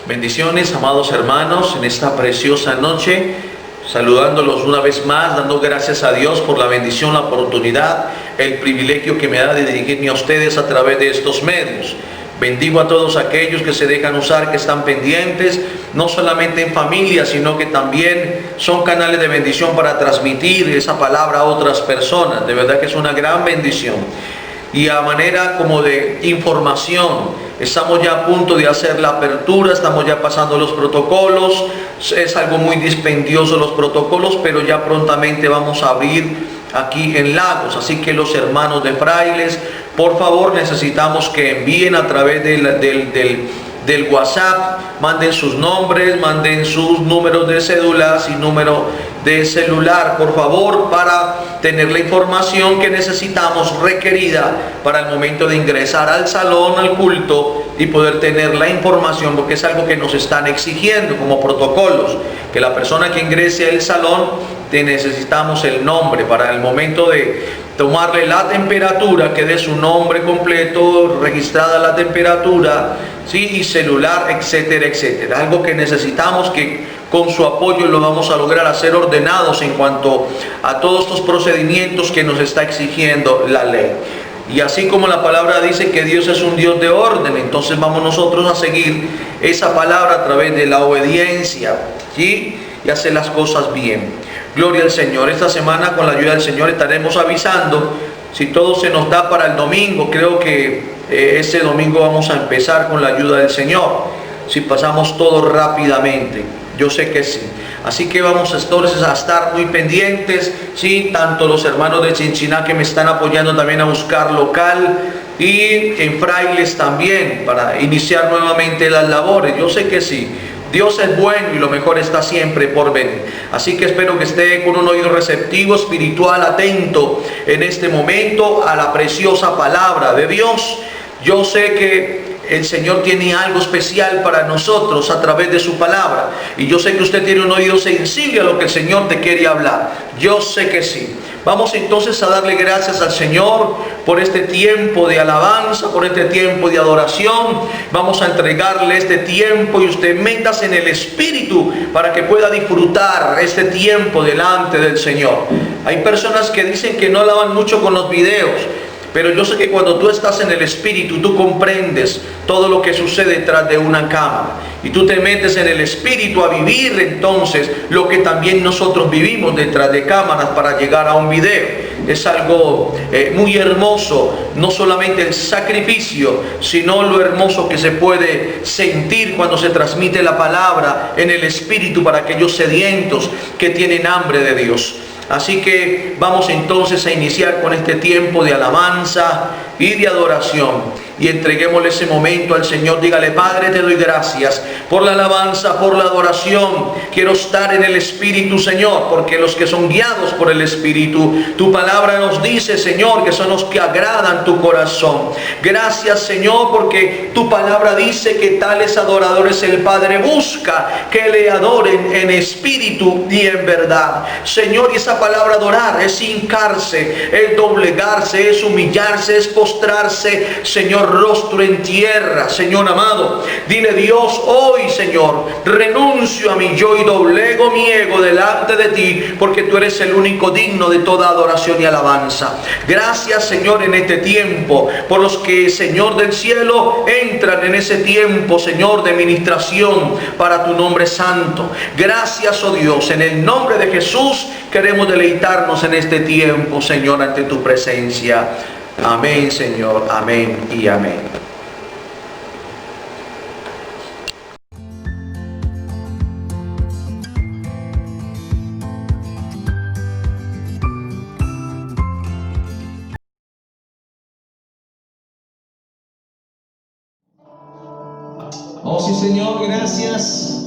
Bendiciones, amados hermanos, en esta preciosa noche, saludándolos una vez más, dando gracias a Dios por la bendición, la oportunidad, el privilegio que me da de dirigirme a ustedes a través de estos medios. Bendigo a todos aquellos que se dejan usar, que están pendientes, no solamente en familia, sino que también son canales de bendición para transmitir esa palabra a otras personas. De verdad que es una gran bendición. Y a manera como de información, estamos ya a punto de hacer la apertura, estamos ya pasando los protocolos. Es algo muy dispendioso los protocolos, pero ya prontamente vamos a abrir aquí en Lagos. Así que los hermanos de frailes, por favor, necesitamos que envíen a través del WhatsApp, manden sus nombres, manden sus números de cédulas y número de celular, por favor, para tener la información que necesitamos requerida para el momento de ingresar al salón, al culto, y poder tener la información, porque es algo que nos están exigiendo como protocolos, que la persona que ingrese al salón, necesitamos el nombre para el momento de tomarle la temperatura, que dé su nombre completo, registrada la temperatura, ¿sí? Y celular, etcétera, etcétera. Algo que necesitamos, que con su apoyo lo vamos a lograr hacer ordenados en cuanto a todos estos procedimientos que nos está exigiendo la ley. Y así como la palabra dice que Dios es un Dios de orden, entonces vamos nosotros a seguir esa palabra a través de la obediencia, ¿sí? Y hacer las cosas bien. Gloria al Señor. Esta semana, con la ayuda del Señor, estaremos avisando si todo se nos da para el domingo. Creo que ese domingo vamos a empezar con la ayuda del Señor, si pasamos todo rápidamente. Yo sé que sí. Así que vamos entonces a estar muy pendientes, ¿sí? Tanto los hermanos de Chinchiná, que me están apoyando también a buscar local, y en Frailes también, para iniciar nuevamente las labores. Yo sé que sí. Dios es bueno y lo mejor está siempre por venir. Así que espero que esté con un oído receptivo, espiritual, atento en este momento a la preciosa palabra de Dios. Yo sé que el Señor tiene algo especial para nosotros a través de su palabra. Y yo sé que usted tiene un oído sensible a lo que el Señor te quiere hablar. Yo sé que sí. Vamos entonces a darle gracias al Señor por este tiempo de alabanza, por este tiempo de adoración. Vamos a entregarle este tiempo y usted métase en el Espíritu para que pueda disfrutar este tiempo delante del Señor. Hay personas que dicen que no alaban mucho con los videos, pero yo sé que cuando tú estás en el Espíritu, tú comprendes todo lo que sucede detrás de una cámara. Y tú te metes en el Espíritu a vivir entonces lo que también nosotros vivimos detrás de cámaras para llegar a un video. Es algo muy hermoso, no solamente el sacrificio, sino lo hermoso que se puede sentir cuando se transmite la palabra en el Espíritu para aquellos sedientos que tienen hambre de Dios. Así que vamos entonces a iniciar con este tiempo de alabanza y de adoración. Y entreguémosle ese momento al Señor. Dígale: Padre, te doy gracias por la alabanza, por la adoración. Quiero estar en el Espíritu, Señor, porque los que son guiados por el Espíritu, tu palabra nos dice, Señor, que son los que agradan tu corazón. Gracias, Señor, porque tu palabra dice que tales adoradores el Padre busca, que le adoren en espíritu y en verdad. Señor, y esa palabra adorar es hincarse, es doblegarse, es humillarse, es postrarse, Señor, rostro en tierra. Señor amado, dile: Dios, hoy, Señor, renuncio a mi yo y doblego mi ego delante de ti, porque tú eres el único digno de toda adoración y alabanza. Gracias, Señor, en este tiempo, por los que, Señor del cielo, entran en ese tiempo, Señor, de ministración para tu nombre santo. Gracias, oh Dios, en el nombre de Jesús queremos deleitarnos en este tiempo, Señor, ante tu presencia. Amén, Señor, amén y amén. Oh sí, Señor, gracias,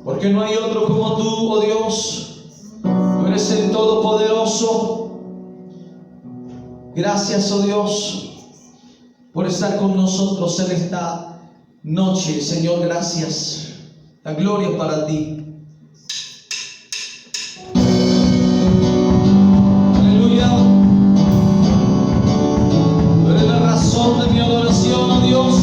porque no hay otro como tú, oh Dios. Tú eres el Todopoderoso. Gracias, oh Dios, por estar con nosotros en esta noche, Señor. Gracias. La gloria para ti. Aleluya. Tú eres la razón de mi adoración, oh Dios.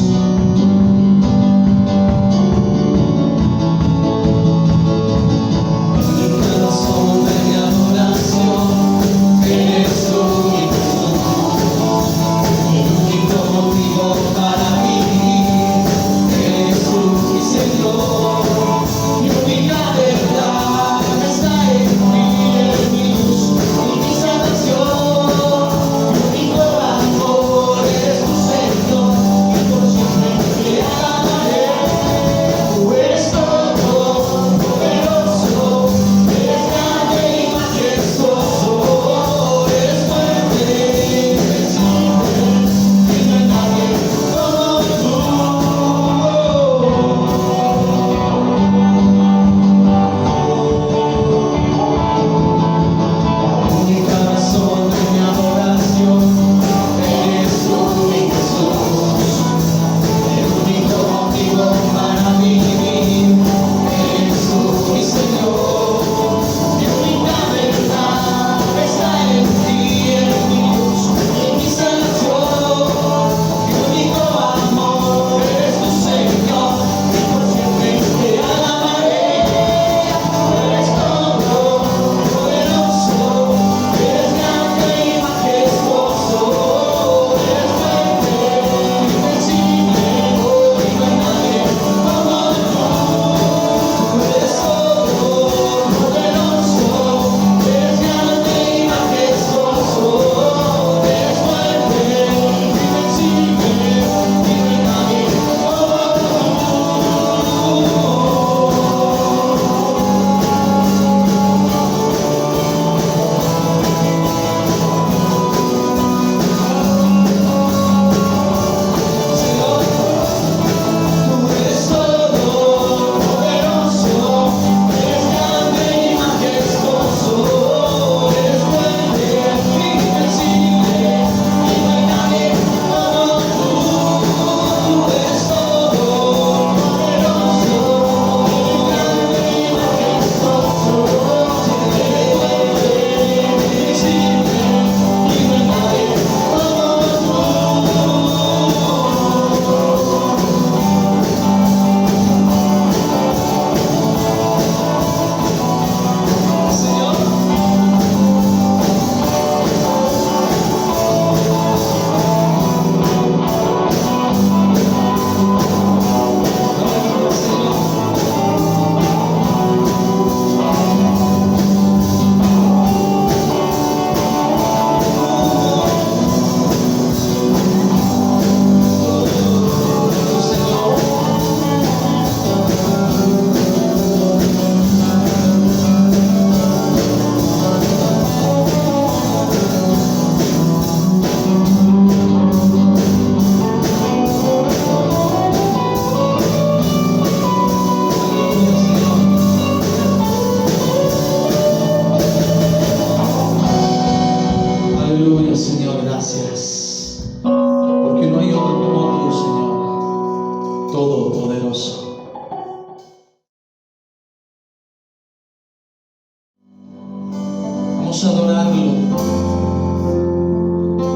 Vamos a adorarlo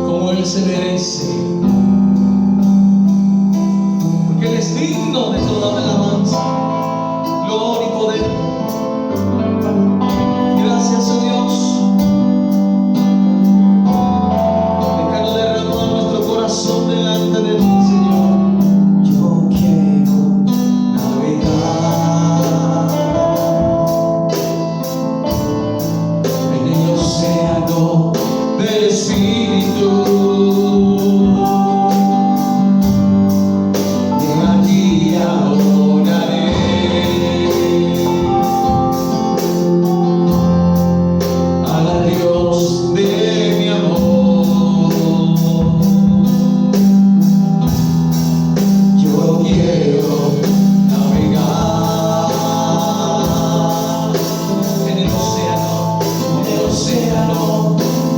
como Él se merece, porque Él es digno de toda alabanza, gloria y poder. Gracias, oh Dios. Déjalo derramar nuestro corazón delante de ti, Señor. Yo quiero navegar en el océano del Espíritu. De allí adoraré al Dios de mi amor. Yo quiero navegar en el océano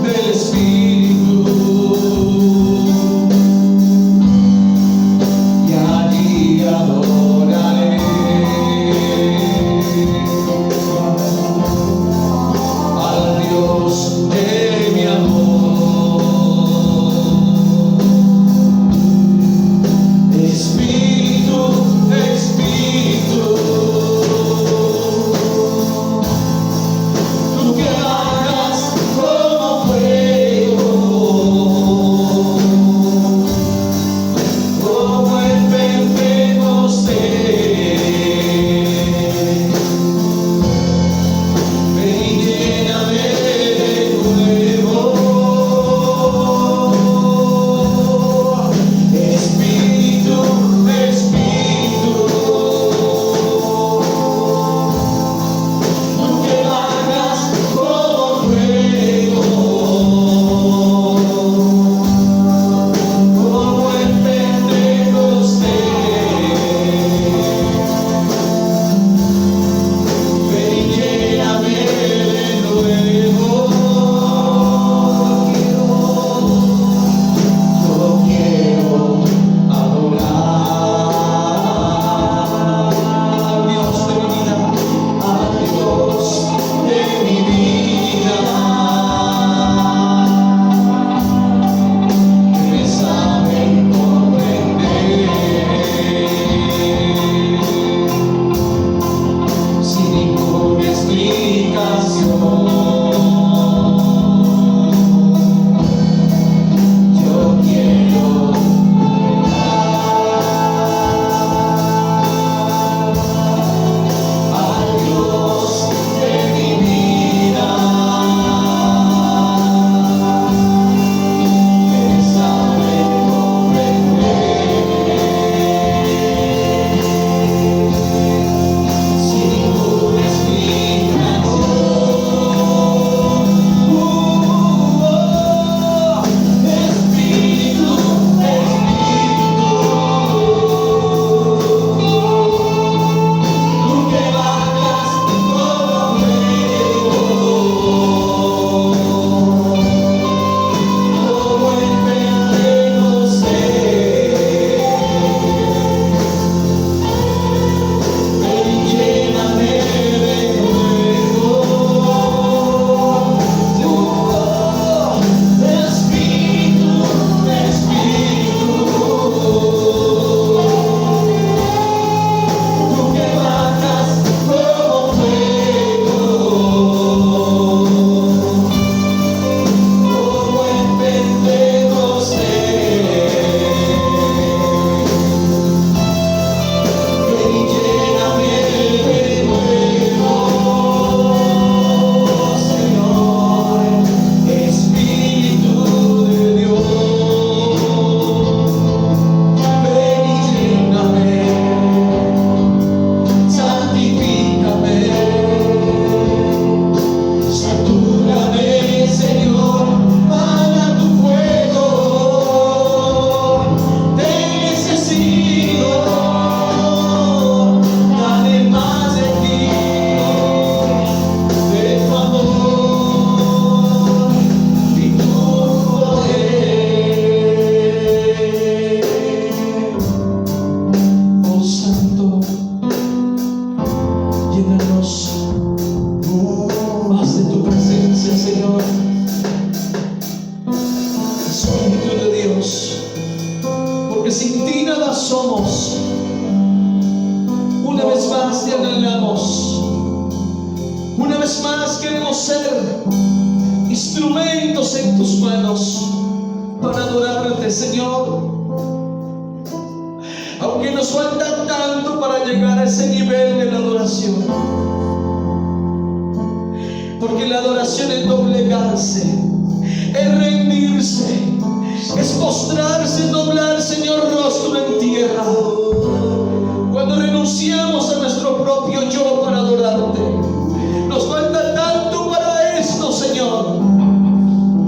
del Espíritu, y allí adoraré al Dios de mi amor. Espíritu, Espíritu, tú que bajas como fuego, queremos ser instrumentos en tus manos para adorarte, Señor. Aunque nos falta tanto para llegar a ese nivel de la adoración, porque la adoración es doblegarse, es rendirse, es postrarse, doblar, Señor, rostro en tierra. Cuando renunciamos a nuestro propio yo para adorarte, nos falta tanto para esto, Señor,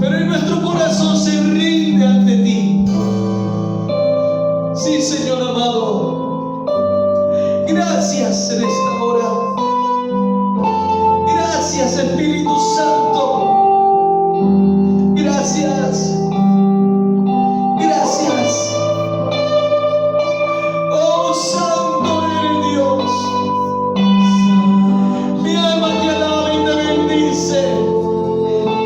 pero en nuestro corazón se rinde ante ti. Sí, Señor amado, gracias en esta hora. Gracias, Espíritu Santo. Gracias. Gracias. Oh, Santo eres Dios. Mi alma te alaba y te bendice,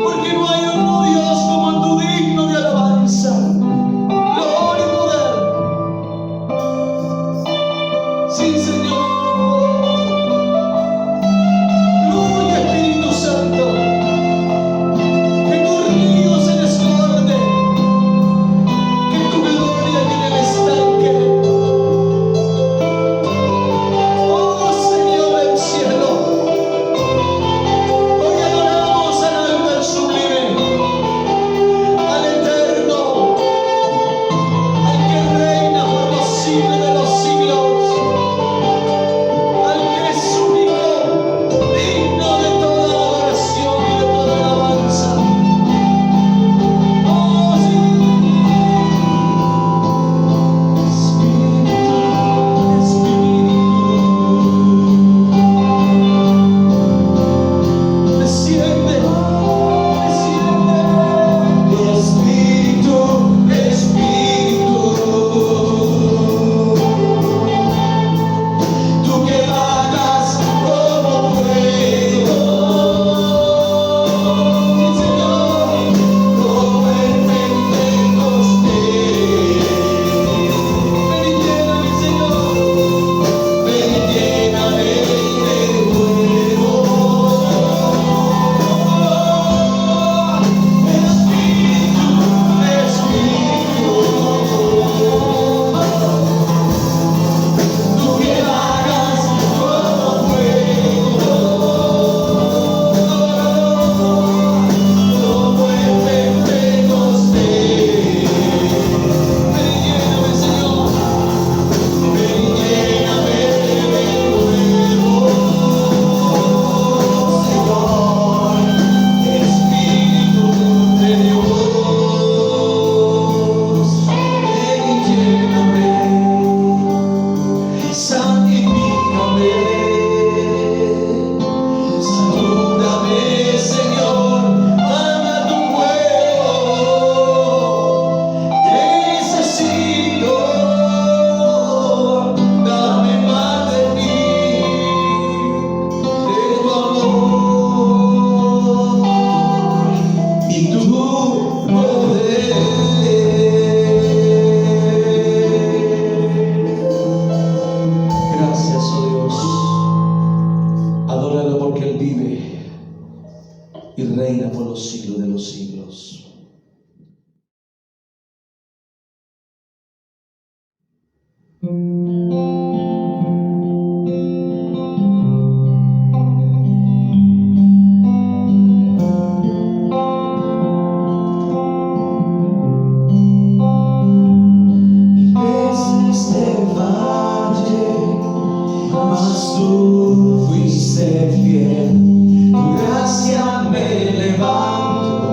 porque no hay otro Dios como tú, digno de alabanza, gloria y poder. Sí, Señor. Fluye, Espíritu Santo, que tu río se desborde, que tu gloria llene el estanque. Oh, Señor del cielo, hoy adoramos al alto, al sublime, al eterno, al que reina por los siglos de los siglos, al que es único, digno de toda la adoración y de toda la alabanza. Oh, sí. Espíritu, desciende, Espíritu, Espíritu, tú que vagas como fuego, sí, Señor, como en Pentecostés. Ven y lléname, Señor, ven y lléname de nuevo. Espíritu, tú que vagas como fuego, como en Pentecostés. Ven y lléname, Señor, ven y lléname de nuevo, Señor, Espíritu de Dios. Ven y lléname, santifícame, satúrame, Señor, manda tu fuego. Te necesito, dame más de ti, de tu amor y tu poder. Gracias, oh Dios. Adóralo porque Él vive y reina por los siglos de los siglos. Mil veces te fallé, mas tú fuiste fiel. Tu gracia me levantó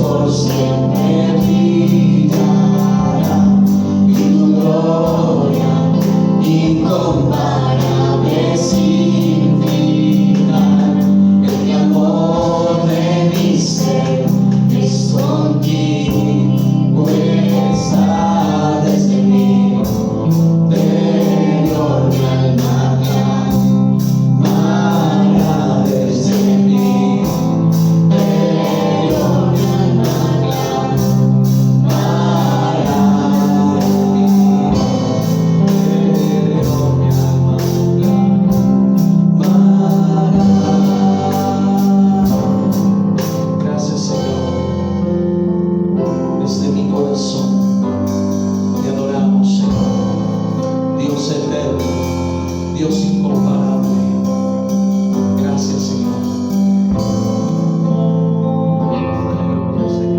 por siempre brillará, y tu gloria incomparable sin final. El amor de mi ser es contigo, está desde mí. Interior mi alma clama desde mí. Interior mi alma clama desde mí. Interior mi alma clama. Gracias, Señor. Desde mi corazón te adoramos, Señor. Dios eterno, Dios incomparable. Gracias, Señor. Aleluya, Señor. Gracias.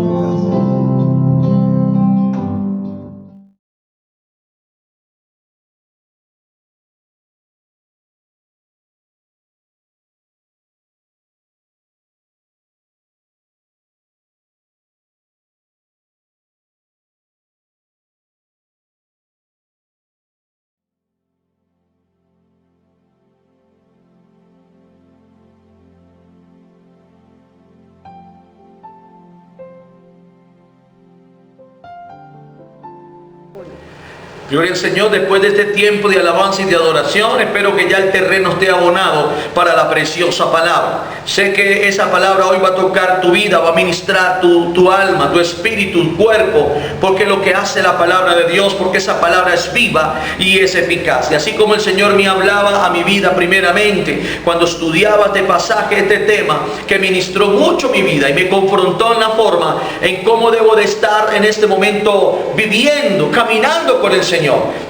Gloria al Señor. Después de este tiempo de alabanza y de adoración, espero que ya el terreno esté abonado para la preciosa palabra. Sé que esa palabra hoy va a tocar tu vida, va a ministrar tu alma, tu espíritu, tu cuerpo, porque lo que hace la palabra de Dios, porque esa palabra es viva y es eficaz. Y así como el Señor me hablaba a mi vida primeramente, cuando estudiaba este pasaje, este tema, que ministró mucho mi vida y me confrontó en la forma en cómo debo de estar en este momento viviendo, caminando con el Señor,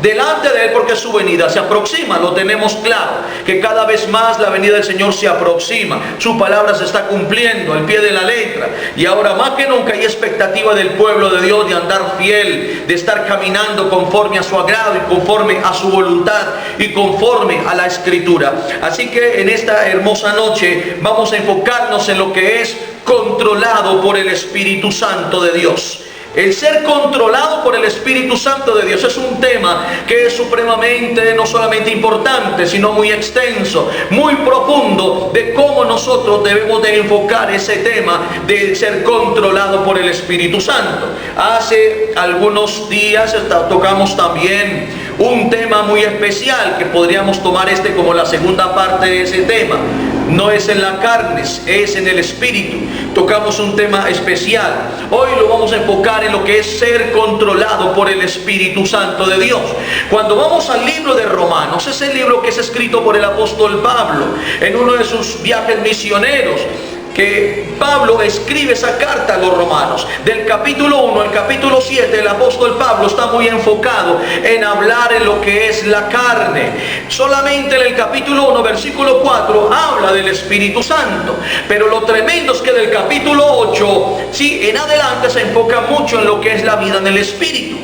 delante de Él, porque su venida se aproxima. Lo tenemos claro, que cada vez más la venida del Señor se aproxima. Su palabra se está cumpliendo al pie de la letra, y ahora más que nunca hay expectativa del pueblo de Dios de andar fiel, de estar caminando conforme a su agrado y conforme a su voluntad y conforme a la Escritura. Así que en esta hermosa noche vamos a enfocarnos en lo que es controlado por el Espíritu Santo de Dios. El ser controlado por el Espíritu Santo de Dios es un tema que es supremamente, no solamente importante, sino muy extenso, muy profundo, de cómo nosotros debemos de enfocar ese tema de ser controlado por el Espíritu Santo. Hace algunos días tocamos también un tema muy especial, que podríamos tomar como la segunda parte de ese tema. No es en la carne, es en el Espíritu. Tocamos un tema especial. Hoy lo vamos a enfocar en lo que es ser controlado por el Espíritu Santo de Dios. Cuando vamos al libro de Romanos, es el libro que es escrito por el apóstol Pablo en uno de sus viajes misioneros, que Pablo escribe esa carta a los romanos. Del capítulo 1 al capítulo 7, el apóstol Pablo está muy enfocado en hablar en lo que es la carne. Solamente en el capítulo 1, versículo 4, habla del Espíritu Santo. Pero lo tremendo es que del capítulo 8, sí, en adelante se enfoca mucho en lo que es la vida en el Espíritu.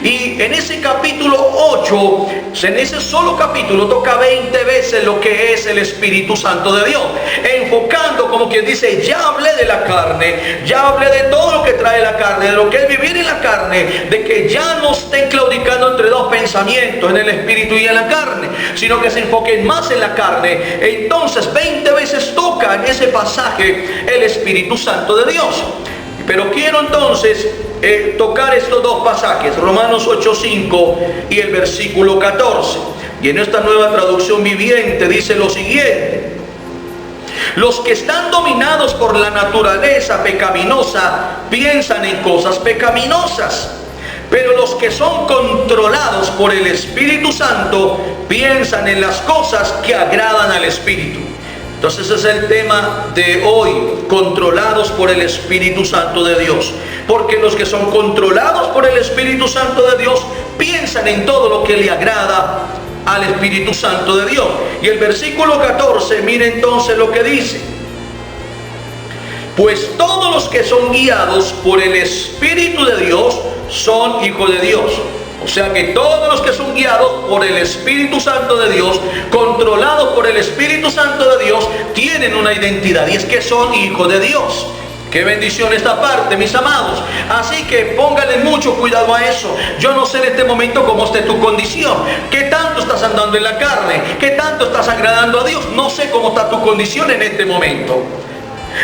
Y en ese capítulo 8, en ese solo capítulo, toca 20 veces lo que es el Espíritu Santo de Dios, enfocando, como quien dice, ya hablé de la carne, ya hablé de todo lo que trae la carne, de lo que es vivir en la carne, de que ya no estén claudicando entre dos pensamientos, en el espíritu y en la carne, sino que se enfoquen más en la carne. Entonces 20 veces toca en ese pasaje el Espíritu Santo de Dios. Pero quiero entonces tocar estos dos pasajes, Romanos 8:5 y el versículo 14. Y en esta nueva traducción viviente dice lo siguiente: los que están dominados por la naturaleza pecaminosa piensan en cosas pecaminosas, pero los que son controlados por el Espíritu Santo piensan en las cosas que agradan al Espíritu. Entonces ese es el tema de hoy, controlados por el Espíritu Santo de Dios. Porque los que son controlados por el Espíritu Santo de Dios piensan en todo lo que le agrada al Espíritu Santo de Dios. Y el versículo 14, mire entonces lo que dice: pues todos los que son guiados por el Espíritu de Dios son hijos de Dios. O sea que todos los que son guiados por el Espíritu Santo de Dios, controlados por el Espíritu Santo de Dios, tienen una identidad, y es que son hijos de Dios. Qué bendición esta parte, mis amados. Así que póngale mucho cuidado a eso. Yo no sé en este momento cómo esté tu condición. ¿Qué tanto estás andando en la carne? ¿Qué tanto estás agradando a Dios? No sé cómo está tu condición en este momento.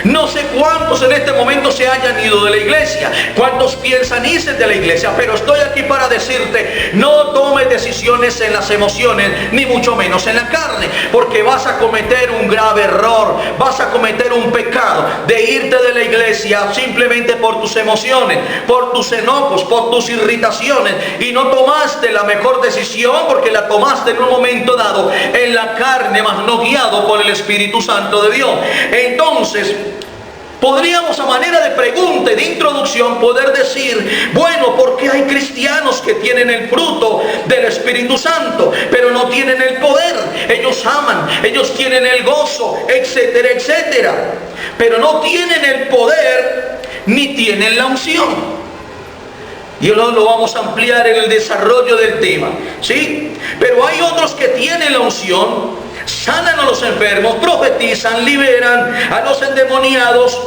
No sé cuántos en este momento se hayan ido de la iglesia, cuántos piensan irse de la iglesia, pero estoy aquí para decirte, no tomes decisiones en las emociones, ni mucho menos en la carne, porque vas a cometer un grave error, vas a cometer un pecado de irte de la iglesia simplemente por tus emociones, por tus enojos, por tus irritaciones, y no tomaste la mejor decisión porque la tomaste en un momento dado en la carne, mas no guiado por el Espíritu Santo de Dios. Entonces, podríamos a manera de pregunta y de introducción poder decir, bueno, ¿por qué hay cristianos que tienen el fruto del Espíritu Santo, pero no tienen el poder? Ellos aman, ellos tienen el gozo, etcétera, etcétera, pero no tienen el poder ni tienen la unción. Y ahora lo vamos a ampliar en el desarrollo del tema, ¿sí? Pero hay otros que tienen la unción, sanan a los enfermos, profetizan, liberan a los endemoniados,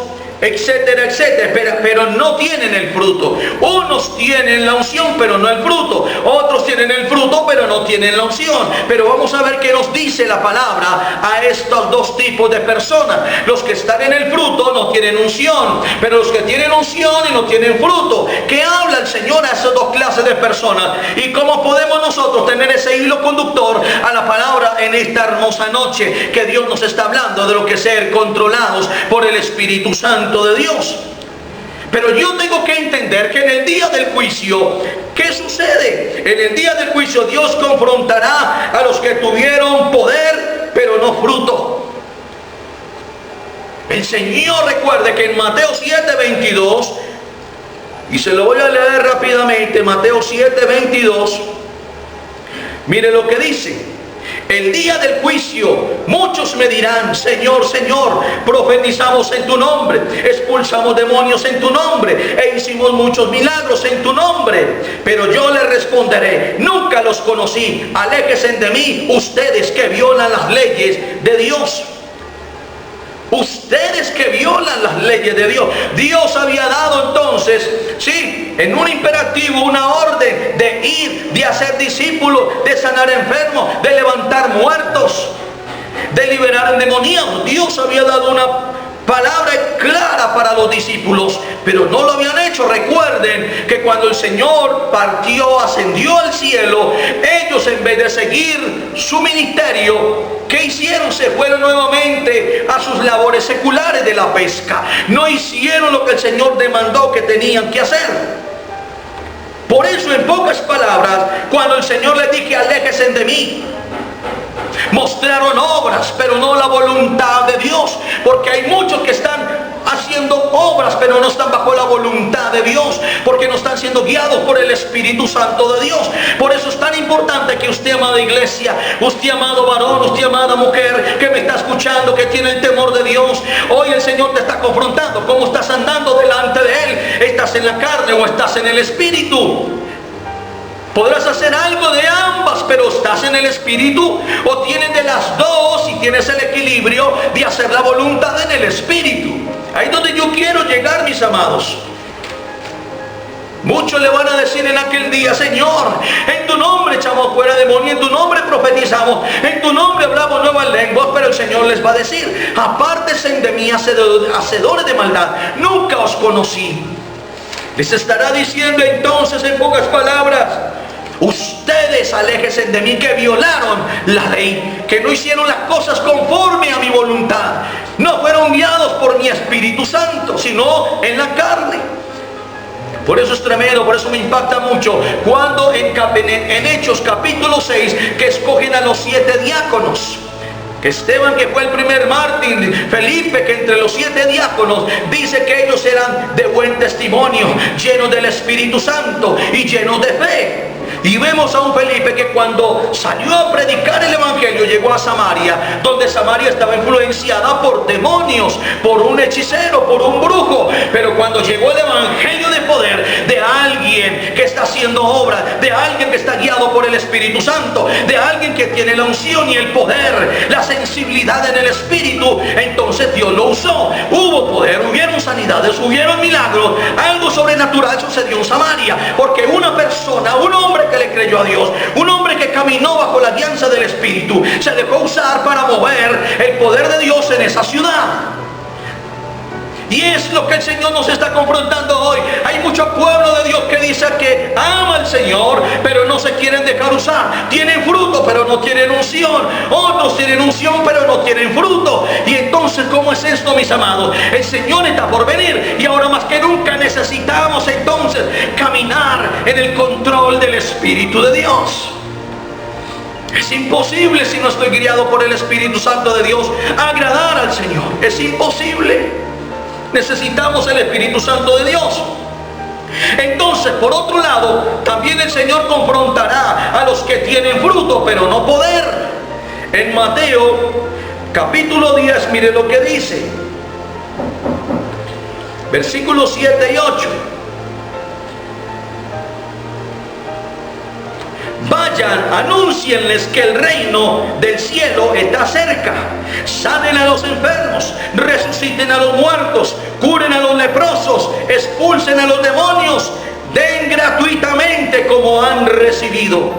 etcétera, etcétera, pero no tienen el fruto. Unos tienen la unción, pero no el fruto. Otros tienen el fruto, pero no tienen la unción. Pero vamos a ver qué nos dice la palabra a estos dos tipos de personas. Los que están en el fruto no tienen unción, pero los que tienen unción y no tienen fruto. ¿Qué habla el Señor a esas dos clases de personas? ¿Y cómo podemos nosotros tener ese hilo conductor a la palabra en esta hermosa noche que Dios nos está hablando de lo que es ser controlados por el Espíritu Santo de Dios? Pero yo tengo que entender que en el día del juicio, ¿qué sucede? En el día del juicio Dios confrontará a los que tuvieron poder pero no fruto. El Señor, recuerde que en Mateo 7:22, y se lo voy a leer rápidamente, Mateo 7:22, mire lo que dice. El día del juicio muchos me dirán, Señor, Señor, profetizamos en tu nombre, expulsamos demonios en tu nombre e hicimos muchos milagros en tu nombre. Pero yo les responderé, nunca los conocí, aléjense de mí, ustedes que violan las leyes de Dios. Ustedes que violan las leyes de Dios. Dios había dado entonces, sí, en un imperativo, una orden de ir, de hacer discípulos, de sanar enfermos, de levantar muertos, de liberar endemoniados. Dios había dado una palabra clara para los discípulos, pero no lo habían hecho. Recuerden que cuando el Señor partió, ascendió al cielo, ellos en vez de seguir su ministerio, ¿qué hicieron? Se fueron nuevamente a sus labores seculares de la pesca. No hicieron lo que el Señor demandó que tenían que hacer. Por eso, en pocas palabras, cuando el Señor les dije, aléjense de mí, mostraron obras, pero no la voluntad de Dios, porque hay muchos que están haciendo obras, pero no están bajo la voluntad de Dios, porque no están siendo guiados por el Espíritu Santo de Dios. Por eso es tan importante que usted, amada iglesia, usted, amado varón, usted, amada mujer, que me está escuchando, que tiene el temor de Dios, hoy el Señor te está confrontando. ¿Cómo estás andando delante de Él? ¿Estás en la carne o estás en el Espíritu? Podrás hacer algo de ambas, pero ¿estás en el Espíritu? ¿O tienes de las dos y tienes el equilibrio de hacer la voluntad en el Espíritu? Ahí es donde yo quiero llegar, mis amados. Muchos le van a decir en aquel día, Señor, en tu nombre echamos fuera demonios, en tu nombre profetizamos, en tu nombre hablamos nuevas lenguas. Pero el Señor les va a decir, apártense de mí, hacedores de maldad, nunca os conocí. Les estará diciendo entonces, en pocas palabras, ustedes aléjense de mí, que violaron la ley, que no hicieron las cosas conforme a mi voluntad, no fueron guiados por mi Espíritu Santo, sino en la carne. Por eso es tremendo, por eso me impacta mucho cuando en Hechos capítulo 6, que escogen a los 7 diáconos. Esteban, que fue el primer mártir, Felipe, que entre los 7 diáconos dice que ellos eran de buen testimonio, llenos del Espíritu Santo y llenos de fe. Y vemos a un Felipe que cuando salió a predicar el Evangelio llegó a Samaria, donde Samaria estaba influenciada por demonios, por un hechicero, por un brujo. Pero cuando llegó el Evangelio de poder de alguien que está haciendo obra, de de alguien que está guiado por el Espíritu Santo, de alguien que tiene la unción y el poder, la sensibilidad en el Espíritu, entonces Dios lo usó. Hubo poder, hubieron sanidades, hubieron milagros, algo sobrenatural sucedió en Samaria, porque una persona, un hombre que le creyó a Dios, un hombre que caminó bajo la guianza del Espíritu, se dejó usar para mover el poder de Dios en esa ciudad. Y es lo que el Señor nos está confrontando hoy. Hay mucho pueblo de Dios que dice que ama al Señor, pero no se quieren dejar usar. Tienen fruto, pero no tienen unción. Otros tienen unción, pero no tienen fruto. Y entonces, ¿cómo es esto, mis amados? El Señor está por venir, y ahora más que nunca necesitamos entonces caminar en el control del Espíritu de Dios. Es imposible, si no estoy guiado por el Espíritu Santo de Dios, agradar al Señor. Es imposible. Necesitamos el Espíritu Santo de Dios. Entonces, por otro lado, también el Señor confrontará a los que tienen fruto, pero no poder. En Mateo capítulo 10, mire lo que dice. Versículos 7 y 8. Vayan, anúncienles que el reino del cielo está cerca. Sanen a los enfermos, resuciten a los muertos, curen a los leprosos, expulsen a los demonios, den gratuitamente como han recibido.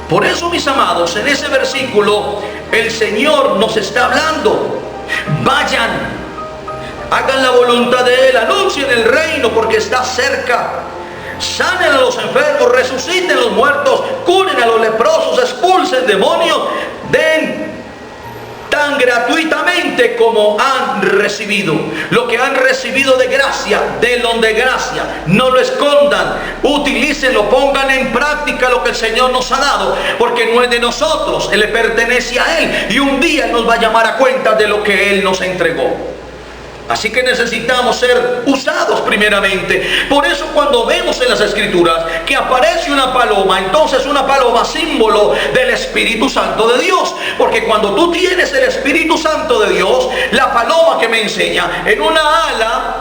Por eso, mis amados, en ese versículo el Señor nos está hablando. Vayan, hagan la voluntad de Él, anuncien el reino porque está cerca. Sanen a los enfermos, resuciten a los muertos, curen a los leprosos, expulsen demonios, den tan gratuitamente como han recibido. Lo que han recibido de gracia, denlo de gracia. No lo escondan, utilícenlo, pongan en práctica lo que el Señor nos ha dado, porque no es de nosotros, Él le pertenece a Él, y un día nos va a llamar a cuenta de lo que Él nos entregó. Así que necesitamos ser usados primeramente. Por eso, cuando vemos en las Escrituras que aparece una paloma, entonces una paloma símbolo del Espíritu Santo de Dios. Porque cuando tú tienes el Espíritu Santo de Dios, la paloma que me enseña en una ala,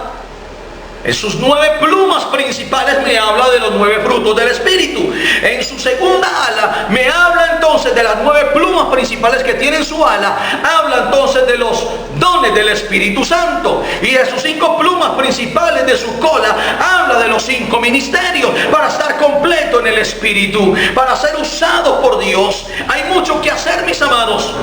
en sus 9 plumas principales me habla de los 9 frutos del Espíritu. En su segunda ala me habla entonces de las 9 plumas principales que tiene en su ala. Habla entonces de los dones del Espíritu Santo. Y de sus 5 plumas principales de su cola habla de los 5 ministerios. Para estar completo en el Espíritu, para ser usado por Dios. Hay mucho que hacer, mis amados.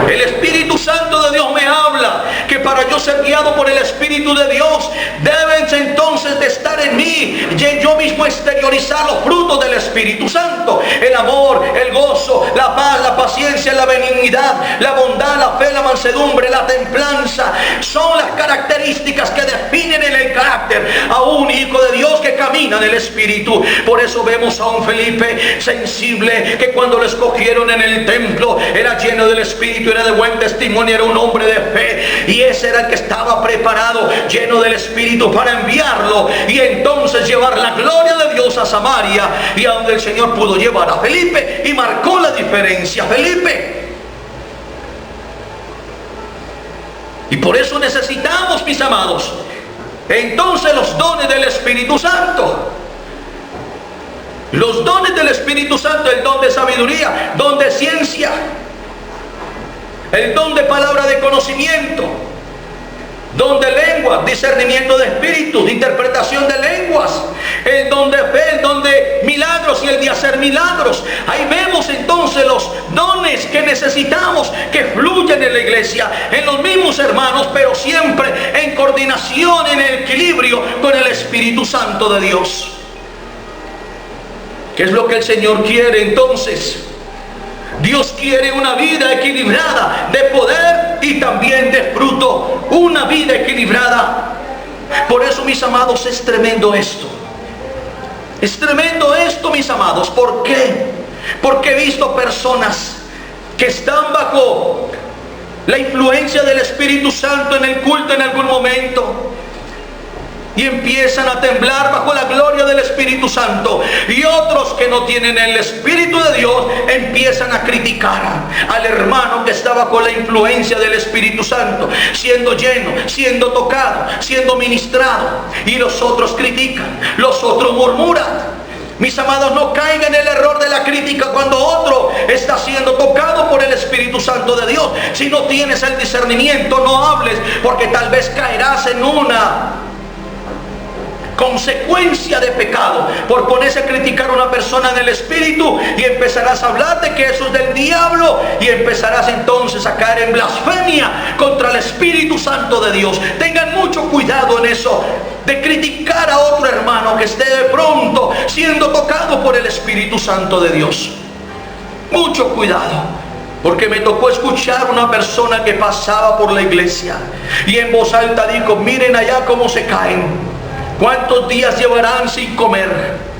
El Espíritu Santo de Dios me habla que para yo ser guiado por el Espíritu de Dios, deben entonces de estar en mí, y yo mismo exteriorizar los frutos del Espíritu Santo: el amor, el gozo, la paz, la paciencia, la benignidad, la bondad, la fe, la mansedumbre, la templanza. Son las características que definen en el carácter a un hijo de Dios que camina en el Espíritu. Por eso vemos a un Felipe sensible, que cuando lo escogieron en el templo era lleno del Espíritu, era de buen testimonio, era un hombre de fe, y ese era el que estaba preparado, lleno del Espíritu, para enviarlo y entonces llevar la gloria de Dios a Samaria, y a donde el Señor pudo llevar a Felipe, y marcó la diferencia Felipe. Y por eso necesitamos, mis amados, entonces los dones del Espíritu Santo. Los dones del Espíritu Santo: el don de sabiduría, don de ciencia, el don de palabra de conocimiento, don de lengua, discernimiento de espíritus, interpretación de lenguas, el don de fe, el don de milagros y el de hacer milagros. Ahí vemos entonces los dones que necesitamos que fluyen en la iglesia, en los mismos hermanos, pero siempre en coordinación, en el equilibrio con el Espíritu Santo de Dios. ¿Qué es lo que el Señor quiere entonces? Dios quiere una vida equilibrada de poder y también de fruto. Una vida equilibrada. Por eso, mis amados, es tremendo esto. Es tremendo esto, mis amados. ¿Por qué? Porque he visto personas que están bajo la influencia del Espíritu Santo en el culto en algún momento, y empiezan a temblar bajo la gloria del Espíritu Santo. Y otros que no tienen el Espíritu de Dios empiezan a criticar al hermano que está bajo la influencia del Espíritu Santo, siendo lleno, siendo tocado, siendo ministrado. Y los otros critican, los otros murmuran. Mis amados, no caigan en el error de la crítica cuando otro está siendo tocado por el Espíritu Santo de Dios. Si no tienes el discernimiento, no hables, porque tal vez caerás en una consecuencia de pecado por ponerse a criticar a una persona en el espíritu, y empezarás a hablar de que eso es del diablo, y empezarás entonces a caer en blasfemia contra el Espíritu Santo de Dios. Tengan mucho cuidado en eso, de criticar a otro hermano que esté de pronto siendo tocado por el Espíritu Santo de Dios. Mucho cuidado, porque me tocó escuchar una persona que pasaba por la iglesia y en voz alta dijo: miren allá cómo se caen, ¿cuántos días llevarán sin comer?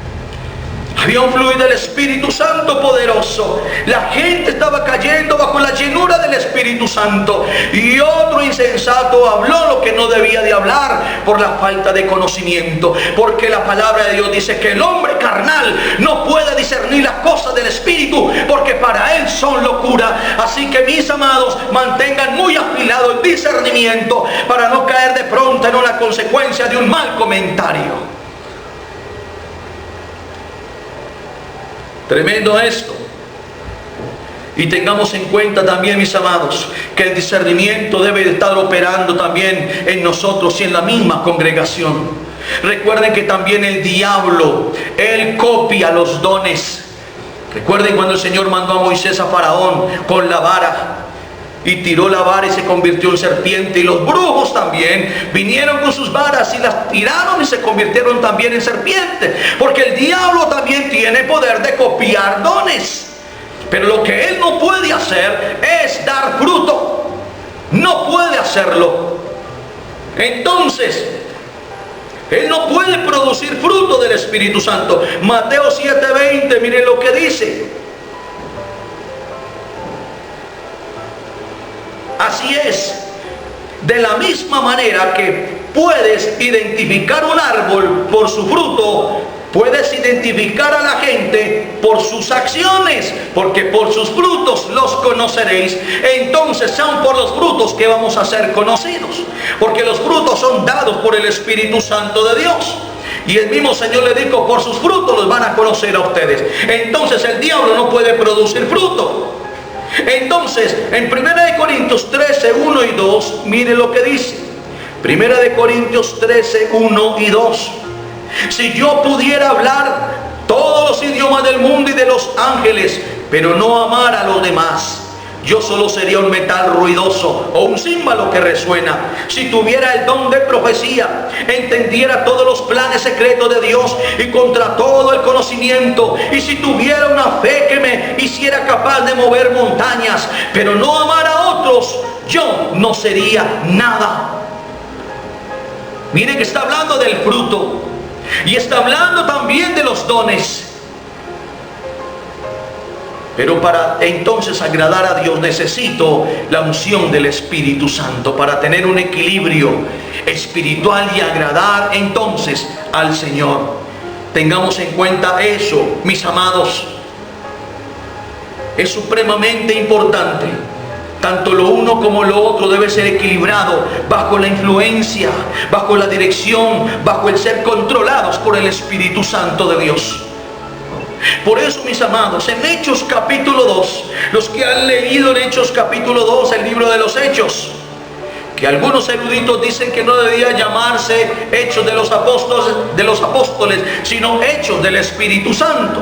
Había un fluir del Espíritu Santo poderoso. La gente estaba cayendo bajo la llenura del Espíritu Santo. Y otro insensato habló lo que no debía de hablar por la falta de conocimiento. Porque la palabra de Dios dice que el hombre carnal no puede discernir las cosas del Espíritu, porque para él son locura. Así que, mis amados, mantengan muy afilado el discernimiento para no caer de pronto en una consecuencia de un mal comentario. Tremendo esto. Y tengamos en cuenta también, mis amados, que el discernimiento debe de estar operando también en nosotros y en la misma congregación. Recuerden que también el diablo, él copia los dones. Recuerden cuando el Señor mandó a Moisés a Faraón con la vara, y tiró la vara y se convirtió en serpiente. Y los brujos también vinieron con sus varas y las tiraron y se convirtieron también en serpiente. Porque el diablo también tiene poder de copiar dones. Pero lo que él no puede hacer es dar fruto. No puede hacerlo. Entonces, él no puede producir fruto del Espíritu Santo. Mateo 7:20, miren lo que dice. Así es, de la misma manera que puedes identificar un árbol por su fruto, puedes identificar a la gente por sus acciones, porque por sus frutos los conoceréis. Entonces, sean por los frutos que vamos a ser conocidos, porque los frutos son dados por el Espíritu Santo de Dios. Y el mismo Señor le dijo: por sus frutos los van a conocer a ustedes. Entonces el diablo no puede producir fruto. Entonces, en 1 Corintios 13, 1 y 2, mire lo que dice. 1 Corintios 13, 1 y 2. Si yo pudiera hablar todos los idiomas del mundo y de los ángeles, pero no amar a los demás, yo solo sería un metal ruidoso o un címbalo que resuena. Si tuviera el don de profecía, entendiera todos los planes secretos de Dios y contra todo el conocimiento, y si tuviera una fe que me hiciera capaz de mover montañas, pero no amar a otros, yo no sería nada. Mire que está hablando del fruto y está hablando también de los dones. Pero para entonces agradar a Dios necesito la unción del Espíritu Santo para tener un equilibrio espiritual y agradar entonces al Señor. Tengamos en cuenta eso, mis amados. Es supremamente importante. Tanto lo uno como lo otro debe ser equilibrado bajo la influencia, bajo la dirección, bajo el ser controlados por el Espíritu Santo de Dios. Por eso, mis amados, en Hechos capítulo 2, los que han leído en Hechos capítulo 2, el libro de los Hechos, que algunos eruditos dicen que no debía llamarse Hechos de los apóstoles, sino Hechos del Espíritu Santo.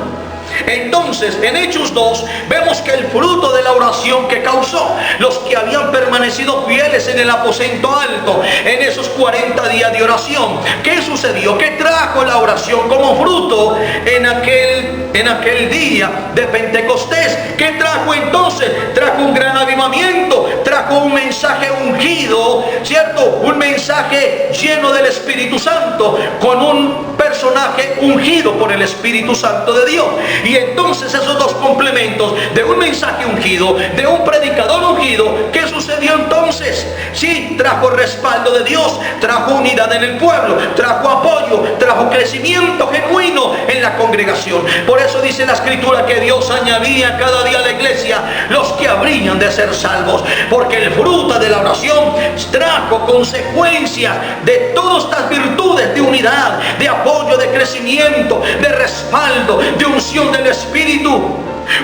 Entonces, en Hechos 2 vemos que el fruto de la oración que causó los que habían permanecido fieles en el aposento alto en esos 40 días de oración, ¿qué sucedió? ¿Qué trajo la oración como fruto en aquel día de Pentecostés? ¿Qué trajo entonces? Trajo un gran avivamiento, trajo un mensaje ungido, ¿cierto? Un mensaje lleno del Espíritu Santo, con un personaje ungido por el Espíritu Santo de Dios. Y entonces esos dos complementos de un mensaje ungido, de un predicador ungido, ¿qué sucedió entonces? Sí, trajo respaldo de Dios, trajo unidad en el pueblo, trajo apoyo, trajo crecimiento genuino en la congregación. Por eso dice la Escritura que Dios añadía cada día a la iglesia los que habrían de ser salvos, porque el fruto de la oración trajo consecuencias de todas estas virtudes de unidad, de apoyo, de crecimiento, de respaldo, de unción del Espíritu,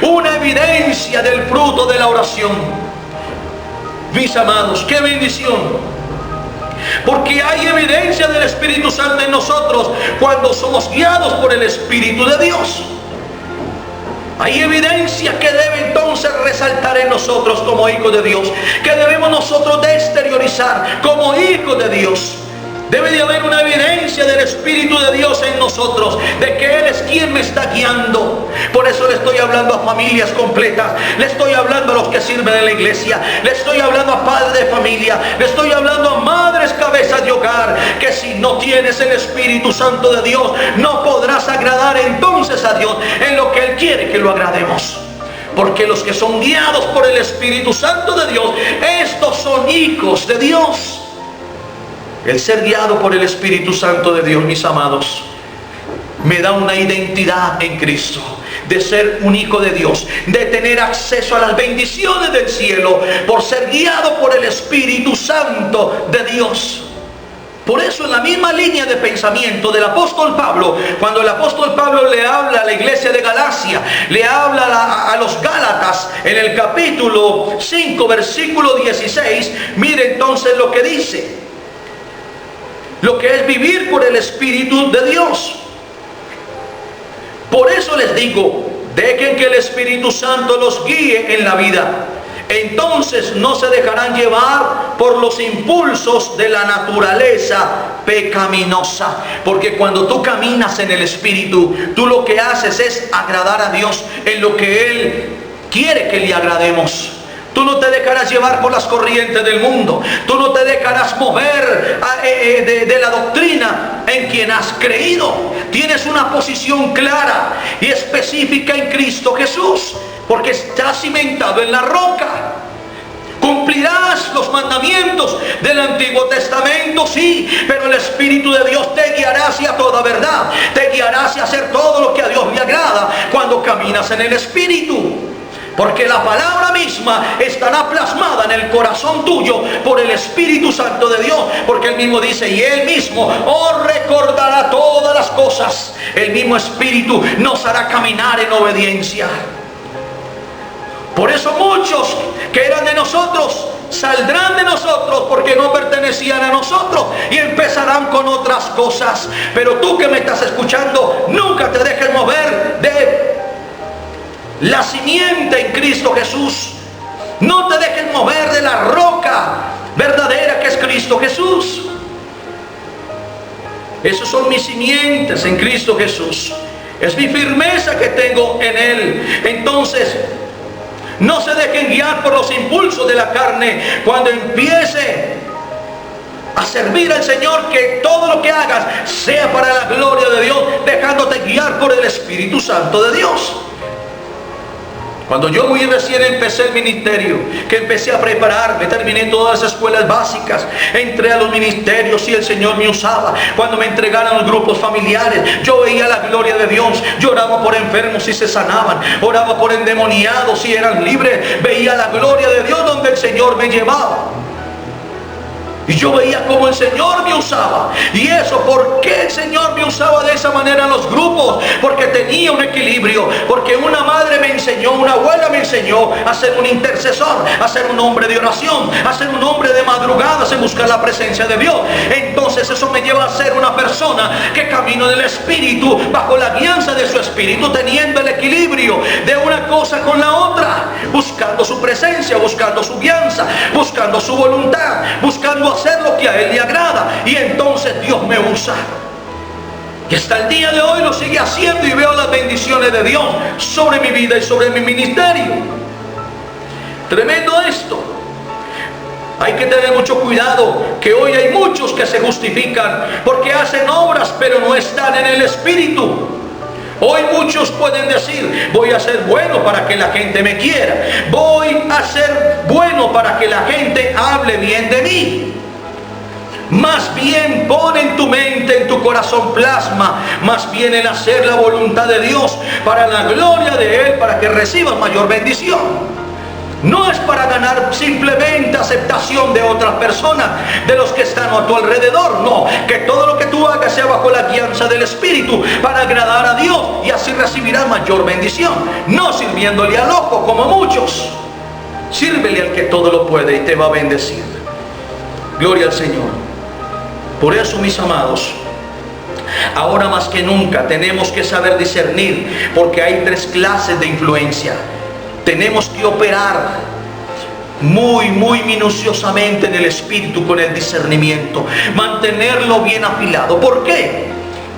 una evidencia del fruto de la oración. Mis amados, qué bendición. Porque hay evidencia del Espíritu Santo en nosotros cuando somos guiados por el Espíritu de Dios. Hay evidencia que debe entonces resaltar en nosotros como hijos de Dios, que debemos nosotros de exteriorizar como hijos de Dios. Debe de haber una evidencia del Espíritu de Dios en nosotros, de que Él es quien me está guiando. Por eso le estoy hablando a familias completas, le estoy hablando a los que sirven en la iglesia, le estoy hablando a padres de familia, le estoy hablando a madres cabezas de hogar, que si no tienes el Espíritu Santo de Dios, no podrás agradar entonces a Dios en lo que Él quiere que lo agrademos. Porque los que son guiados por el Espíritu Santo de Dios, estos son hijos de Dios. El ser guiado por el Espíritu Santo de Dios, mis amados, me da una identidad en Cristo, de ser un hijo de Dios, de tener acceso a las bendiciones del cielo, por ser guiado por el Espíritu Santo de Dios. Por eso, en la misma línea de pensamiento del apóstol Pablo, cuando el apóstol Pablo le habla a la iglesia de Galacia, le habla a los Gálatas en el capítulo 5, versículo 16, mire entonces lo que dice. Lo que es vivir por el Espíritu de Dios. Por eso les digo, dejen que el Espíritu Santo los guíe en la vida. Entonces no se dejarán llevar por los impulsos de la naturaleza pecaminosa. Porque cuando tú caminas en el Espíritu, tú lo que haces es agradar a Dios en lo que Él quiere que le agrademos. Tú no te dejarás llevar por las corrientes del mundo. Tú no te dejarás mover de la doctrina en quien has creído. Tienes una posición clara y específica en Cristo Jesús, porque estás cimentado en la roca. Cumplirás los mandamientos del Antiguo Testamento, sí, pero el Espíritu de Dios te guiará hacia toda verdad. Te guiará hacia hacer todo lo que a Dios le agrada cuando caminas en el Espíritu. Porque la palabra misma estará plasmada en el corazón tuyo por el Espíritu Santo de Dios. Porque Él mismo dice, y Él mismo os recordará todas las cosas. El mismo Espíritu nos hará caminar en obediencia. Por eso muchos que eran de nosotros saldrán de nosotros porque no pertenecían a nosotros y empezarán con otras cosas. Pero tú que me estás escuchando, nunca te dejes mover de la simiente en Cristo Jesús. No te dejes mover de la roca verdadera que es Cristo Jesús. Esos son mis simientes en Cristo Jesús. Es mi firmeza que tengo en Él. Entonces, no se dejen guiar por los impulsos de la carne. Cuando empiece a servir al Señor, que todo lo que hagas sea para la gloria de Dios, dejándote guiar por el Espíritu Santo de Dios. Cuando yo muy recién empecé el ministerio, que empecé a prepararme, terminé todas las escuelas básicas, entré a los ministerios y el Señor me usaba. Cuando me entregaron los grupos familiares, yo veía la gloria de Dios. Lloraba por enfermos y se sanaban, oraba por endemoniados y eran libres. Veía la gloria de Dios donde el Señor me llevaba. Y yo veía cómo el Señor me usaba. Y eso, ¿por qué el Señor me usaba de esa manera en los grupos? Porque tenía un equilibrio. Porque una madre me enseñó, una abuela me enseñó a ser un intercesor, a ser un hombre de oración, a ser un hombre de madrugadas en buscar la presencia de Dios. Entonces eso me lleva a ser una persona que camino en el Espíritu, bajo la guianza de su Espíritu, teniendo el equilibrio de una cosa con la otra, buscando su presencia, buscando su guianza, buscando su voluntad, buscando hacer lo que a Él le agrada. Y entonces Dios me usa. Y hasta el día de hoy lo sigue haciendo, y veo las bendiciones de Dios sobre mi vida y sobre mi ministerio. Tremendo esto. Hay que tener mucho cuidado, que hoy hay muchos que se justifican porque hacen obras pero no están en el Espíritu. Hoy muchos pueden decir, voy a ser bueno para que la gente me quiera, voy a ser bueno para que la gente hable bien de mí. Más bien pon en tu mente, en tu corazón, plasma más bien el hacer la voluntad de Dios para la gloria de Él, para que recibas mayor bendición. No es para ganar simplemente aceptación de otras personas, de los que están a tu alrededor. No, que todo lo que tú hagas sea bajo la guianza del Espíritu, para agradar a Dios, y así recibirás mayor bendición. No sirviéndole al ojo como muchos. Sírvele al que todo lo puede y te va a bendecir. Gloria al Señor. Por eso, mis amados, ahora más que nunca tenemos que saber discernir, porque hay 3 clases de influencia. Tenemos que operar muy minuciosamente en el Espíritu con el discernimiento, mantenerlo bien afilado. ¿Por qué?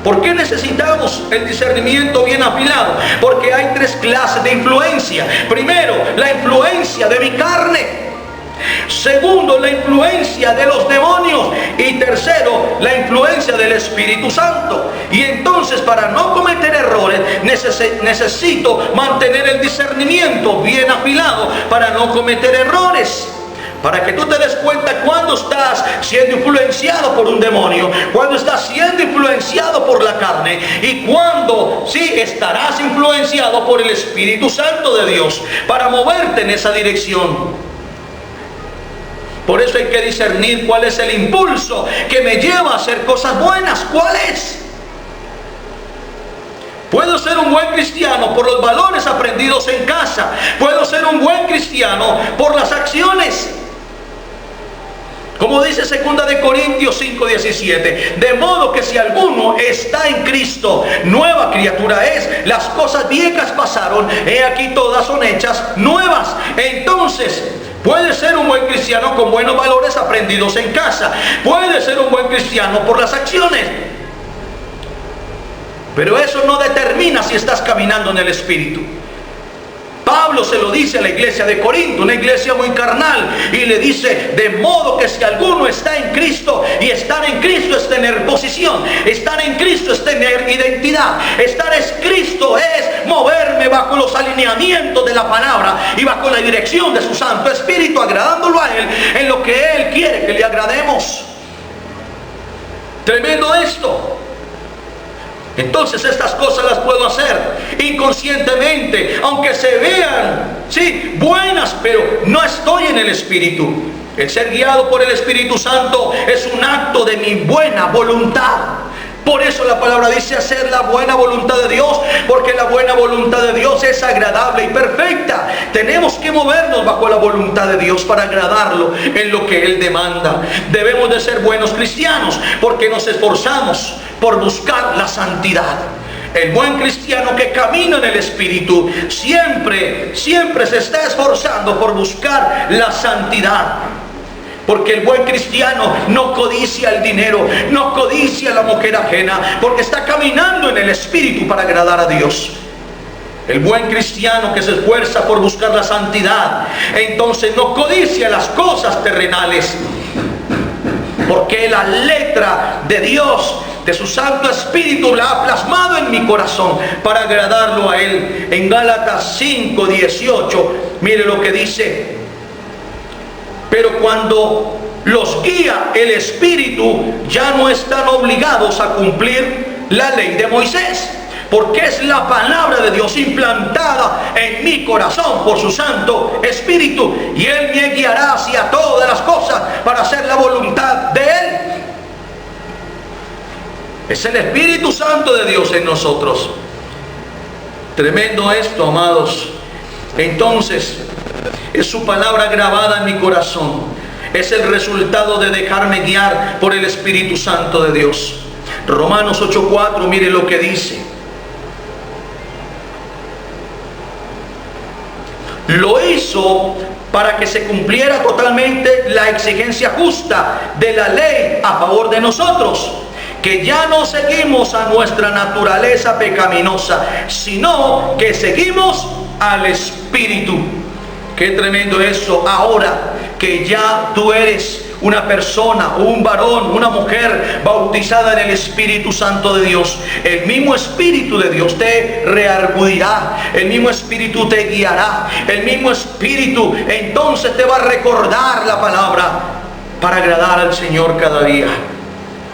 ¿Por qué necesitamos el discernimiento bien afilado? Porque hay 3 clases de influencia. Primero, la influencia de mi carne. Segundo, la influencia de los demonios. Y tercero, la influencia del Espíritu Santo. Y entonces, para no cometer errores, necesito mantener el discernimiento bien afilado para no cometer errores. Para que tú te des cuenta cuando estás siendo influenciado por un demonio, cuando estás siendo influenciado por la carne, y cuando sí estarás influenciado por el Espíritu Santo de Dios, para moverte en esa dirección. Por eso hay que discernir cuál es el impulso que me lleva a hacer cosas buenas. ¿Cuál es? Puedo ser un buen cristiano por los valores aprendidos en casa. Puedo ser un buen cristiano por las acciones. Como dice 2 de Corintios 5:17, de modo que si alguno está en Cristo, nueva criatura es. Las cosas viejas pasaron, he aquí todas son hechas nuevas. Entonces, puede ser un buen cristiano con buenos valores aprendidos en casa. Puede ser un buen cristiano por las acciones. Pero eso no determina si estás caminando en el Espíritu. Pablo se lo dice a la iglesia de Corinto, una iglesia muy carnal, y le dice, de modo que si alguno está en Cristo, y estar en Cristo es tener posición, estar en Cristo es tener identidad, estar en Cristo es moverme bajo los alineamientos de la palabra y bajo la dirección de su Santo Espíritu, agradándolo a Él en lo que Él quiere que le agrademos. Tremendo esto. Entonces estas cosas las puedo hacer inconscientemente, aunque se vean, sí, buenas, pero no estoy en el Espíritu. El ser guiado por el Espíritu Santo es un acto de mi buena voluntad. Por eso la palabra dice hacer la buena voluntad de Dios, porque la buena voluntad de Dios es agradable y perfecta. Tenemos que movernos bajo la voluntad de Dios para agradarlo en lo que Él demanda. Debemos de ser buenos cristianos porque nos esforzamos por buscar la santidad. El buen cristiano que camina en el Espíritu siempre se está esforzando por buscar la santidad. Porque el buen cristiano no codicia el dinero, no codicia la mujer ajena, porque está caminando en el Espíritu para agradar a Dios. El buen cristiano que se esfuerza por buscar la santidad, entonces no codicia las cosas terrenales, porque la letra de Dios, de su Santo Espíritu, la ha plasmado en mi corazón para agradarlo a Él. En Gálatas 5:18, mire lo que dice: pero cuando los guía el Espíritu, ya no están obligados a cumplir la ley de Moisés, porque es la palabra de Dios implantada en mi corazón por su Santo Espíritu, y Él me guiará hacia todas las cosas para hacer la voluntad de Él. Es el Espíritu Santo de Dios en nosotros. Tremendo esto, amados. Entonces, es su palabra grabada en mi corazón. Es el resultado de dejarme guiar por el Espíritu Santo de Dios. Romanos 8:4, mire lo que dice. Lo hizo para que se cumpliera totalmente la exigencia justa de la ley a favor de nosotros, que ya no seguimos a nuestra naturaleza pecaminosa, sino que seguimos al Espíritu. Qué tremendo eso. Ahora que ya tú eres una persona, un varón, una mujer bautizada en el Espíritu Santo de Dios, el mismo Espíritu de Dios te reargudirá, el mismo Espíritu te guiará, el mismo Espíritu entonces te va a recordar la palabra para agradar al Señor cada día.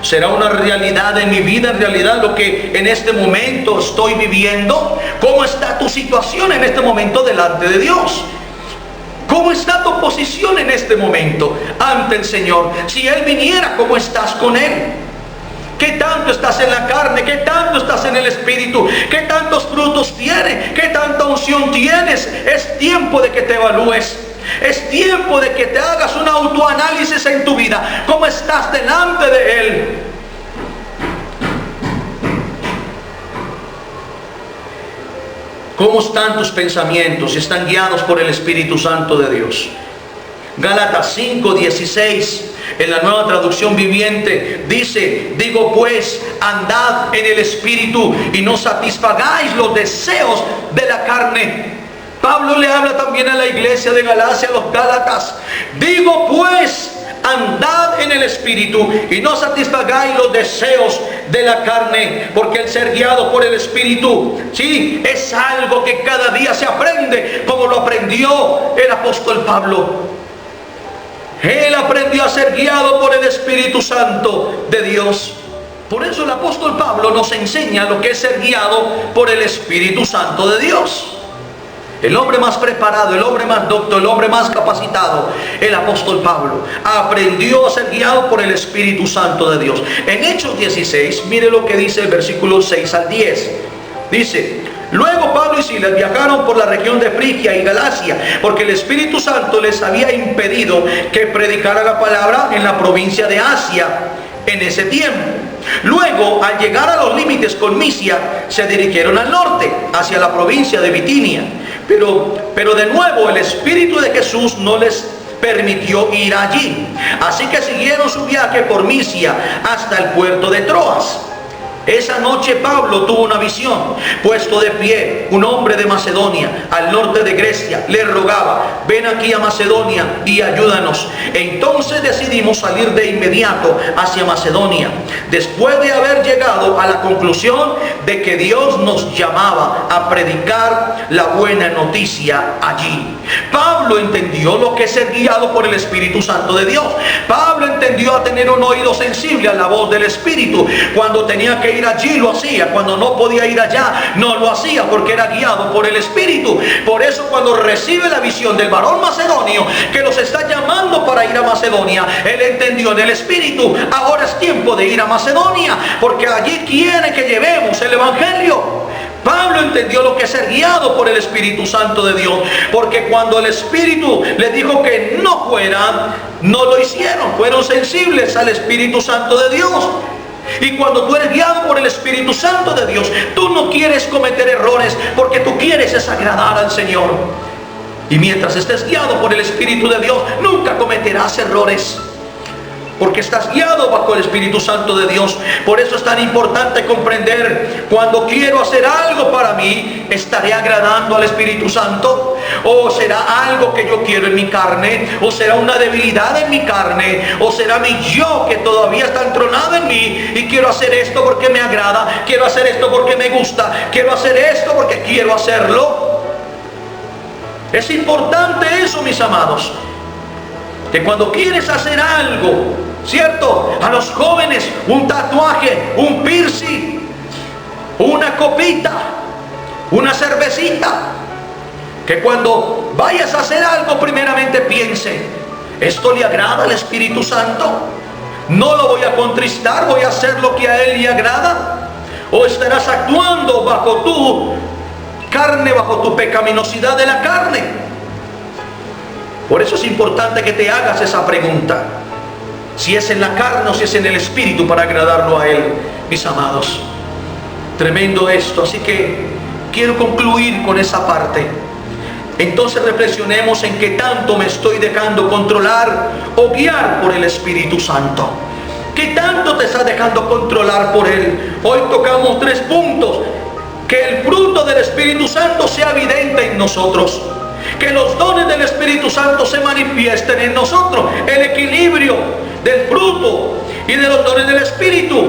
¿Será una realidad en mi vida, en realidad lo que en este momento estoy viviendo? ¿Cómo está tu situación en este momento delante de Dios? ¿Cómo está tu posición en este momento ante el Señor? Si Él viniera, ¿cómo estás con Él? ¿Qué tanto estás en la carne? ¿Qué tanto estás en el Espíritu? ¿Qué tantos frutos tienes? ¿Qué tanta unción tienes? Es tiempo de que te evalúes. Es tiempo de que te hagas un autoanálisis en tu vida. ¿Cómo estás delante de Él? ¿Cómo están tus pensamientos? ¿Están guiados por el Espíritu Santo de Dios? Gálatas 5:16, en la Nueva Traducción Viviente, dice: digo pues, andad en el Espíritu y no satisfagáis los deseos de la carne. Pablo le habla también a la iglesia de Galacia, a los Gálatas: digo pues, andad en el Espíritu y no satisfagáis los deseos de la carne, porque el ser guiado por el Espíritu, sí, es algo que cada día se aprende, como lo aprendió el apóstol Pablo. Él aprendió a ser guiado por el Espíritu Santo de Dios. Por eso el apóstol Pablo nos enseña lo que es ser guiado por el Espíritu Santo de Dios. El hombre más preparado, el hombre más docto, el hombre más capacitado, el apóstol Pablo, aprendió a ser guiado por el Espíritu Santo de Dios. En Hechos 16, mire lo que dice el versículo 6 al 10. Dice: luego Pablo y Silas viajaron por la región de Frigia y Galacia, porque el Espíritu Santo les había impedido que predicara la palabra en la provincia de Asia en ese tiempo. Luego, al llegar a los límites con Misia, se dirigieron al norte, hacia la provincia de Bitinia. Pero de nuevo el Espíritu de Jesús no les permitió ir allí. Así que siguieron su viaje por Misia hasta el puerto de Troas. Esa noche Pablo tuvo una visión. Puesto de pie, un hombre de Macedonia, al norte de Grecia, le rogaba: ven aquí a Macedonia y ayúdanos. Entonces decidimos salir de inmediato hacia Macedonia, después de haber llegado a la conclusión de que Dios nos llamaba a predicar la buena noticia allí. Pablo entendió lo que es ser guiado por el Espíritu Santo de Dios. Pablo entendió a tener un oído sensible a la voz del Espíritu. Cuando tenía que ir allí lo hacía, cuando no podía ir allá no lo hacía, porque era guiado por el Espíritu. Por eso cuando recibe la visión del varón macedonio que los está llamando para ir a Macedonia, él entendió en el Espíritu: ahora es tiempo de ir a Macedonia, porque allí quiere que llevemos el Evangelio. Pablo entendió lo que es ser guiado por el Espíritu Santo de Dios, porque cuando el Espíritu les dijo que no fueran, no lo hicieron. Fueron sensibles al Espíritu Santo de Dios. Y cuando tú eres guiado por el Espíritu Santo de Dios, tú no quieres cometer errores, porque tú quieres es agradar al Señor. Y mientras estés guiado por el Espíritu de Dios, nunca cometerás errores, porque estás guiado bajo el Espíritu Santo de Dios. Por eso es tan importante comprender: cuando quiero hacer algo para mí, ¿estaré agradando al Espíritu Santo? ¿O será algo que yo quiero en mi carne? ¿O será una debilidad en mi carne? ¿O será mi yo que todavía está entronado en mí y quiero hacer esto porque me agrada, quiero hacer esto porque me gusta, quiero hacer esto porque quiero hacerlo? Es importante eso, mis amados, que cuando quieres hacer algo, ¿cierto? A los jóvenes, un tatuaje, un piercing, una copita, una cervecita, que cuando vayas a hacer algo, primeramente piense: ¿esto le agrada al Espíritu Santo? ¿No lo voy a contristar? ¿Voy a hacer lo que a Él le agrada? ¿O estarás actuando bajo tu carne, bajo tu pecaminosidad de la carne? Por eso es importante que te hagas esa pregunta: si es en la carne o si es en el Espíritu, para agradarlo a Él, mis amados. Tremendo esto. Así que quiero concluir con esa parte. Entonces reflexionemos en qué tanto me estoy dejando controlar o guiar por el Espíritu Santo. ¿Qué tanto te estás dejando controlar por Él? Hoy tocamos 3 puntos. Que el fruto del Espíritu Santo sea evidente en nosotros. Que los dones del Espíritu Santo se manifiesten en nosotros. El equilibrio del fruto y de los dones del Espíritu.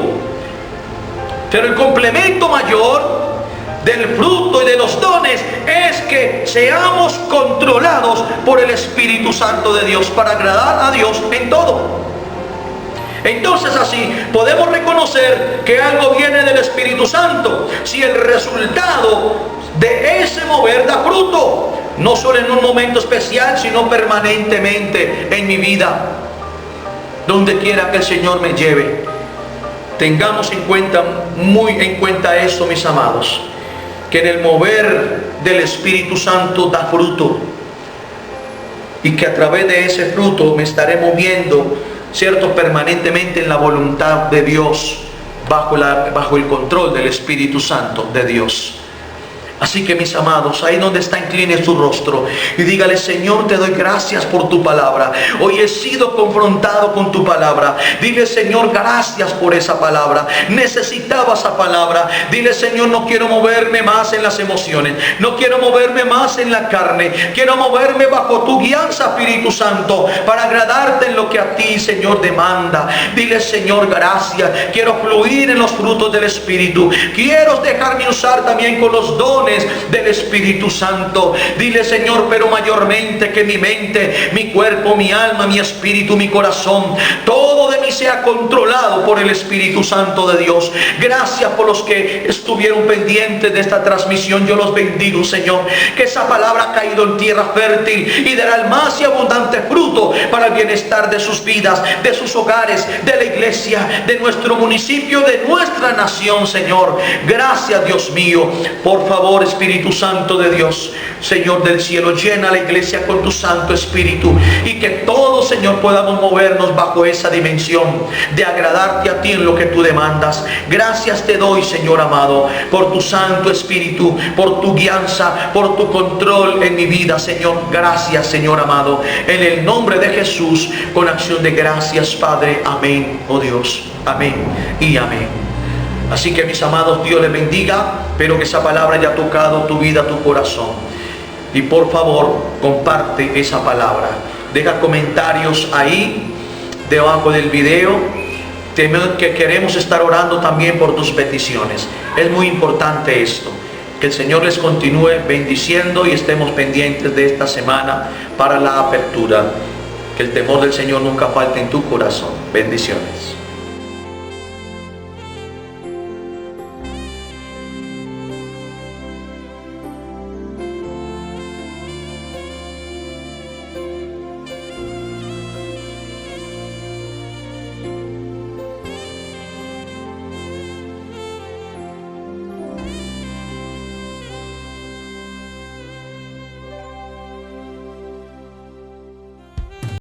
Pero el complemento mayor del fruto y de los dones es que seamos controlados por el Espíritu Santo de Dios, para agradar a Dios en todo. Entonces así podemos reconocer que algo viene del Espíritu Santo si el resultado de ese mover da fruto. no solo en un momento especial, sino permanentemente en mi vida, donde quiera que el Señor me lleve. Tengamos muy en cuenta esto, mis amados, que en el mover del Espíritu Santo da fruto, y que a través de ese fruto me estaré moviendo, cierto, permanentemente en la voluntad de Dios, bajo el control del Espíritu Santo de Dios. Así que, mis amados, ahí donde está, incline su rostro y dígale: Señor, te doy gracias por tu palabra. Hoy he sido confrontado con tu palabra. Dile: Señor, gracias por esa palabra. Necesitaba esa palabra. Dile: Señor, no quiero moverme más en las emociones, no quiero moverme más en la carne, quiero moverme bajo tu guianza, Espíritu Santo, para agradarte en lo que a ti, Señor, demanda. Dile: Señor, gracias. Quiero fluir en los frutos del Espíritu. Quiero dejarme usar también con los dones del Espíritu Santo. Dile: Señor, pero mayormente que mi mente, mi cuerpo, mi alma, mi espíritu, mi corazón, todo de mí sea controlado por el Espíritu Santo de Dios. Gracias por los que estuvieron pendientes de esta transmisión. Yo los bendigo, Señor, que esa palabra ha caído en tierra fértil y dará el más y abundante fruto para el bienestar de sus vidas, de sus hogares, de la iglesia, de nuestro municipio, de nuestra nación, Señor. Gracias, Dios mío. Por favor, Espíritu Santo de Dios, Señor del cielo, llena la iglesia con tu Santo Espíritu, y que todos, Señor, podamos movernos bajo esa dimensión de agradarte a ti en lo que tú demandas. Gracias te doy, Señor amado, por tu Santo Espíritu, por tu guianza, por tu control en mi vida, Señor. Gracias, Señor amado, en el nombre de Jesús, con acción de gracias, Padre. Amén, oh Dios. Amén y amén. Así que, mis amados, Dios les bendiga. Espero que esa palabra haya tocado tu vida, tu corazón. Y por favor, comparte esa palabra. Deja comentarios ahí debajo del video. Que queremos estar orando también por tus peticiones. Es muy importante esto. Que el Señor les continúe bendiciendo y estemos pendientes de esta semana para la apertura. Que el temor del Señor nunca falte en tu corazón. Bendiciones.